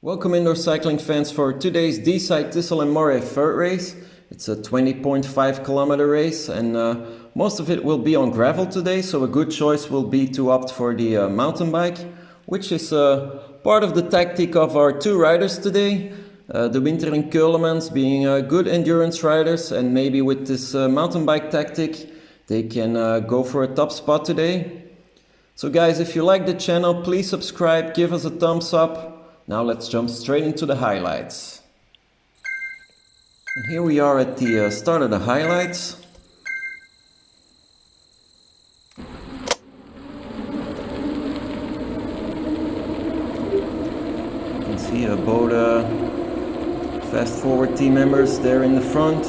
Welcome indoor cycling fans for today's Deeside Thistle and Moray third race. It's a 20.5 kilometer race and most of it will be on gravel today, so a good choice will be to opt for the mountain bike, which is part of the tactic of our two riders today. De Winter and Keulemans being good endurance riders, and maybe with this mountain bike tactic they can go for a top spot today. So guys, if you like the channel, please subscribe, give us a thumbs up. Now let's jump straight into the highlights. And here we are at the start of the highlights. You can see both Fast Forward team members there in the front.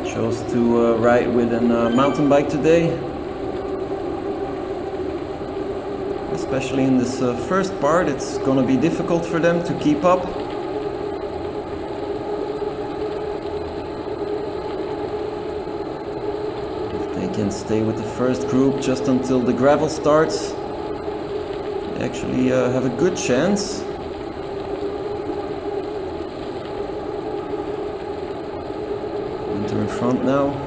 Chose to ride with a mountain bike today. Especially in this first part, it's gonna be difficult for them to keep up. If they can stay with the first group just until the gravel starts, they actually have a good chance. Winter in front now.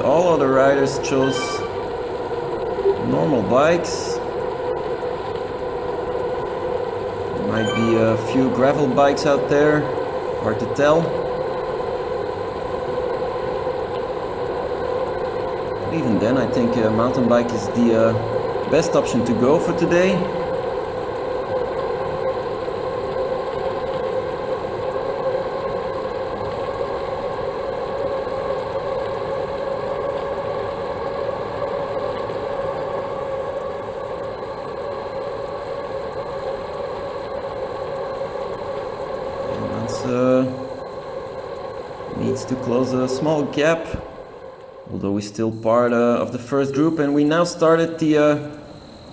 All other riders chose normal bikes. There might be a few gravel bikes out there, hard to tell. But even then, I think a mountain bike is the best option to go for today. Needs to close a small gap, although we're still part of the first group, and we now started the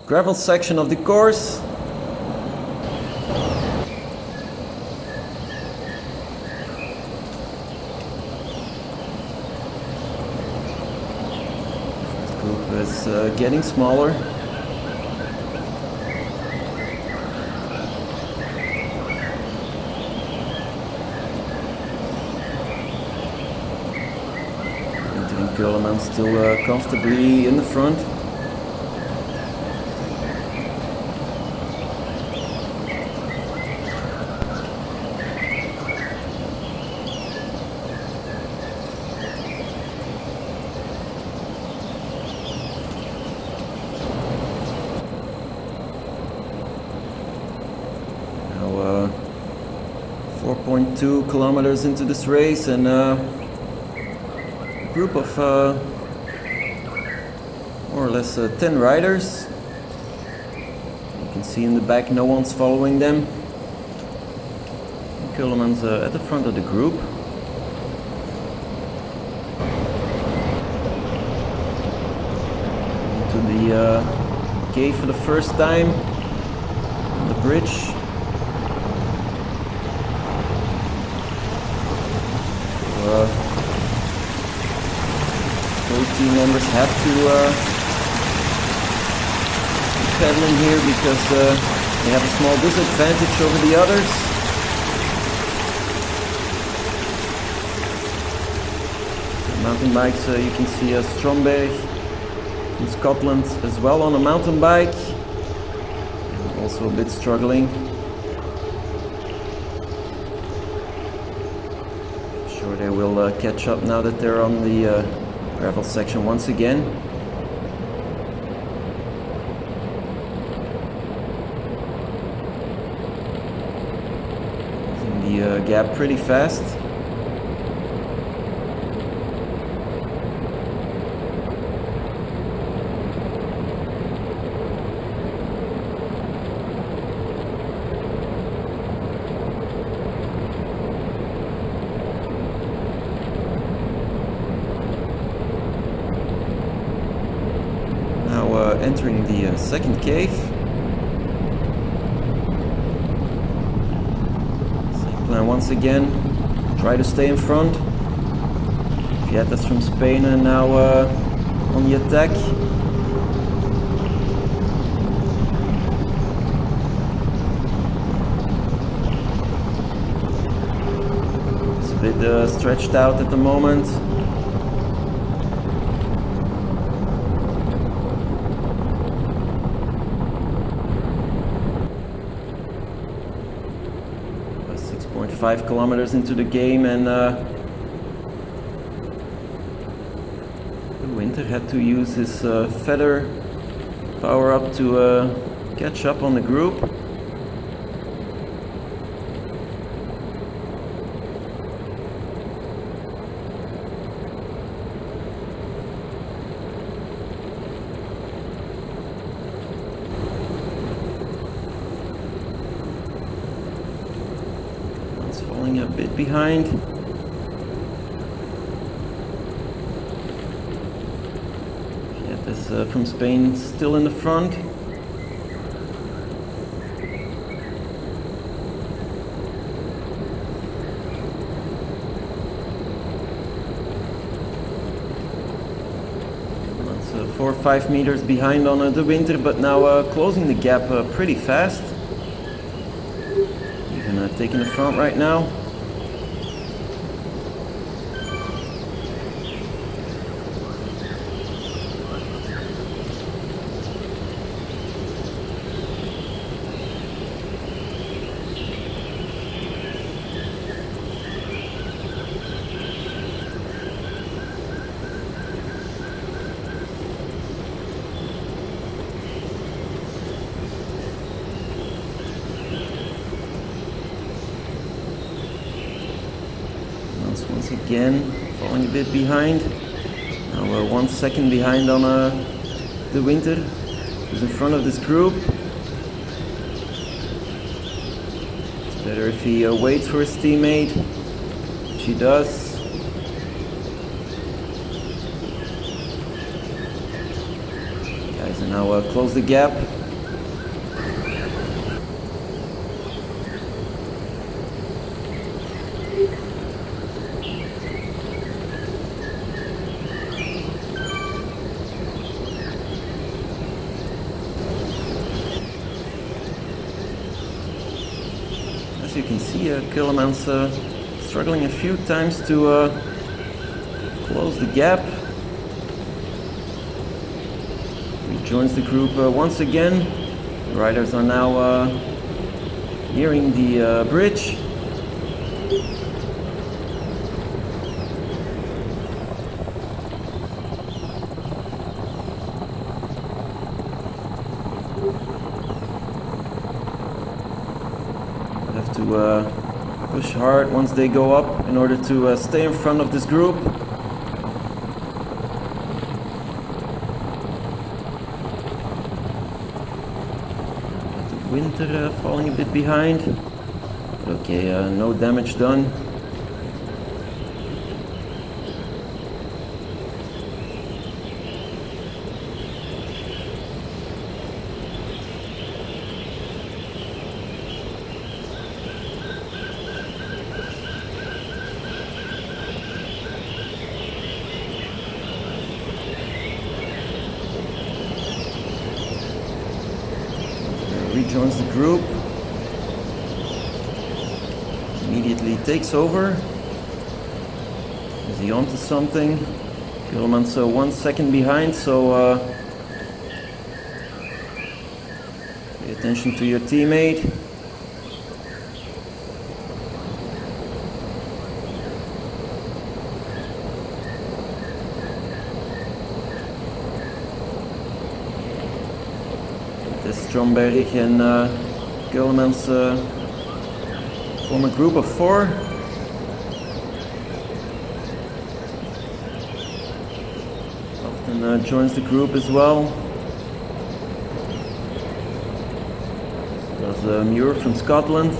gravel section of the course. This group is getting smaller. Keulemans still comfortably in the front. Now 4.2 kilometers into this race, and group of more or less 10 riders. You can see in the back no one's following them. Keulemans at the front of the group. Into the cave for the first time on the bridge. Both team members have to keep pedaling here because they have a small disadvantage over the others. The mountain bikes, you can see Stromberg from Scotland as well on a mountain bike, and also a bit struggling. I'm sure they will catch up now that they're on the gravel section once again. Closing the gap pretty fast. Entering the second cave. Same Plan once again, try to stay in front. Vietas from Spain are now on the attack. It's a bit stretched out at the moment. About 6.5 kilometers into the game, and Winter had to use his feather power up to catch up on the group. One's falling a bit behind. From Spain still in the front. That's 4 or 5 meters behind on the Winter, but now closing the gap pretty fast. Even taking the front right now. Once again, falling a bit behind. Now we're 1 second behind on the Winter, who's in front of this group. It's better if he waits for his teammate, which he does. Guys are now close the gap. As you can see, Killerman's struggling a few times to close the gap. He joins the group once again. The riders are now nearing the bridge. Have to push hard once they go up in order to stay in front of this group. The Winter falling a bit behind, but okay, no damage done. Rejoins the group, immediately takes over. Is he onto something? Killerman's 1 second behind, so pay attention to your teammate. Stromberg and Killerman's form a group of 4. Often joins the group as well. There's Muir from Scotland.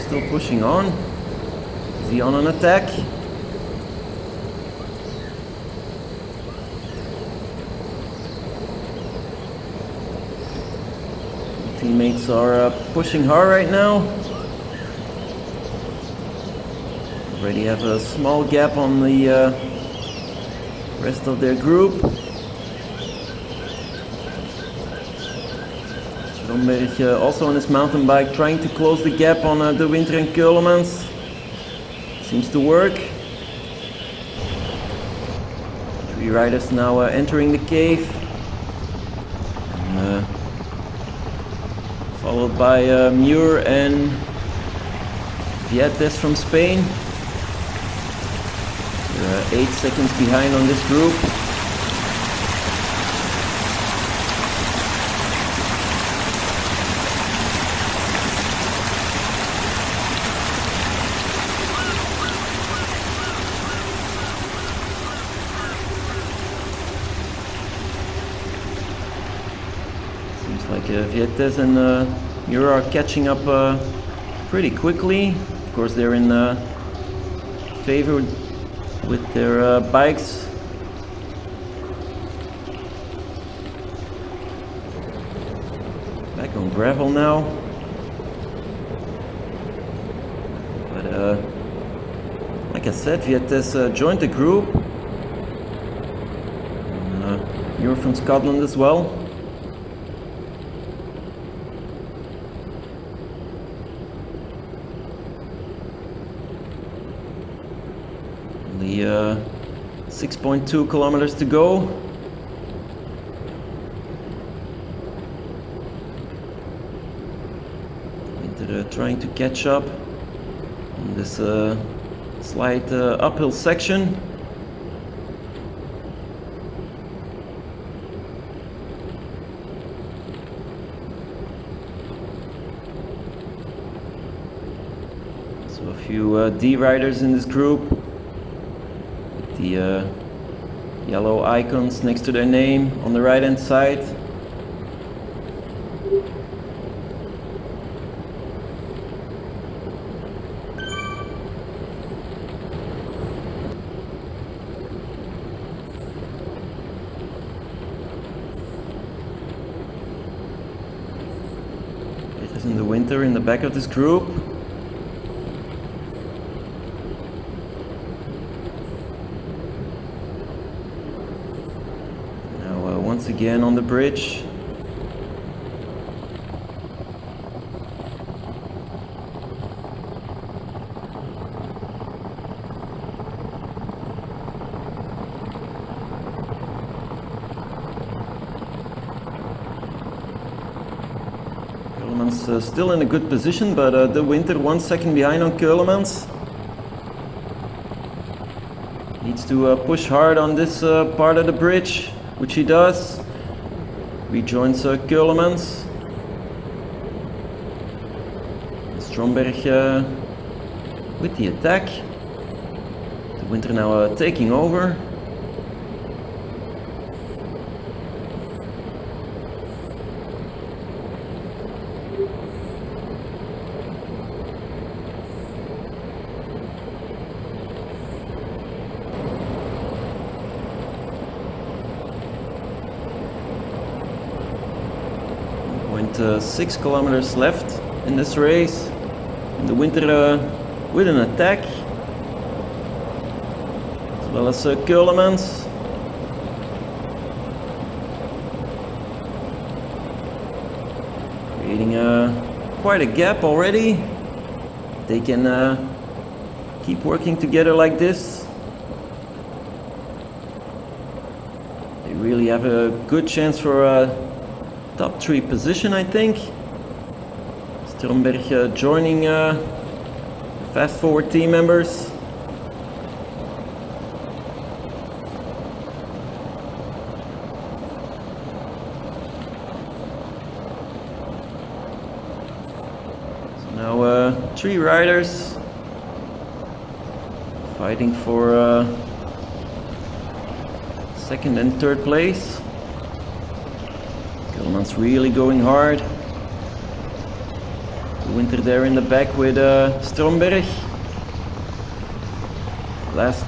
still pushing on. Is he on an attack? Teammates are pushing hard right now. Already have a small gap on the rest of their group. Stromberg also on his mountain bike trying to close the gap on De Winter and Keulemans. Seems to work. 3 riders now entering the cave. And, followed by Muir and Vietes from Spain. They're 8 seconds behind on this group. Seems like Vietes and Muir are catching up pretty quickly. Of course, they're in favor with their bikes. Back on gravel now. But like I said, Vietes joined the group. And, you're from Scotland as well. Only 6.2 kilometers to go. Winter trying to catch up on this slight uphill section. So a few D riders in this group. The yellow icons next to their name on the right hand side. It is in the winter in the back of this group. Once again on the bridge. Keulemans still in a good position, but De Winter 1 second behind on Keulemans. Needs to push hard on this part of the bridge, which he does. Rejoins Keulemans. Stromberg with the attack. De Winter now taking over. Went 6 kilometers left in this race. And De Winter with an attack, as well as Keulemans. Creating quite a gap already. They can keep working together like this. They really have a good chance for top 3 position, I think. Stromberg joining fast forward team members. So now 3 riders fighting for second and third place. Keulemans really going hard. Winter there in the back with Stromberg. Last.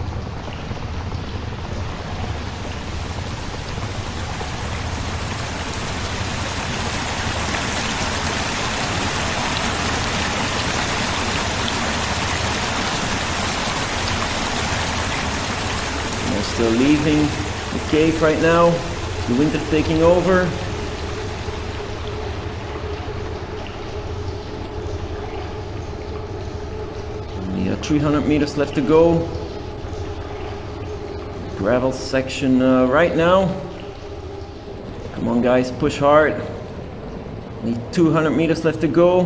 They're still leaving the cave right now. The Winter taking over. Only 300 meters left to go. Gravel section right now. Come on guys, push hard. Only 200 meters left to go.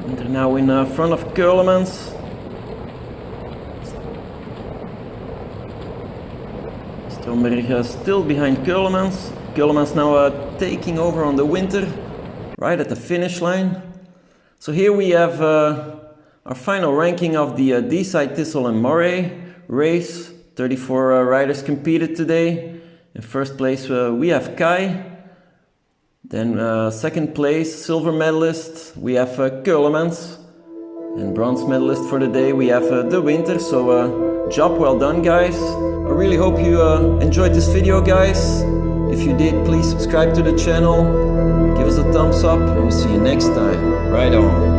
Winter now in front of Keulemans. Stromberg still behind Keulemans. Keulemans now taking over on the Winter, right at the finish line. So here we have our final ranking of the Deeside Thistle and Moray race. 34 riders competed today. In first place we have Kai. Then second place, silver medalist, we have Keulemans. And bronze medalist for the day we have the Winter. So job well done guys. I really hope you enjoyed this video guys. If you did, please subscribe to the channel, give us a thumbs up, and we'll see you next time. Right on.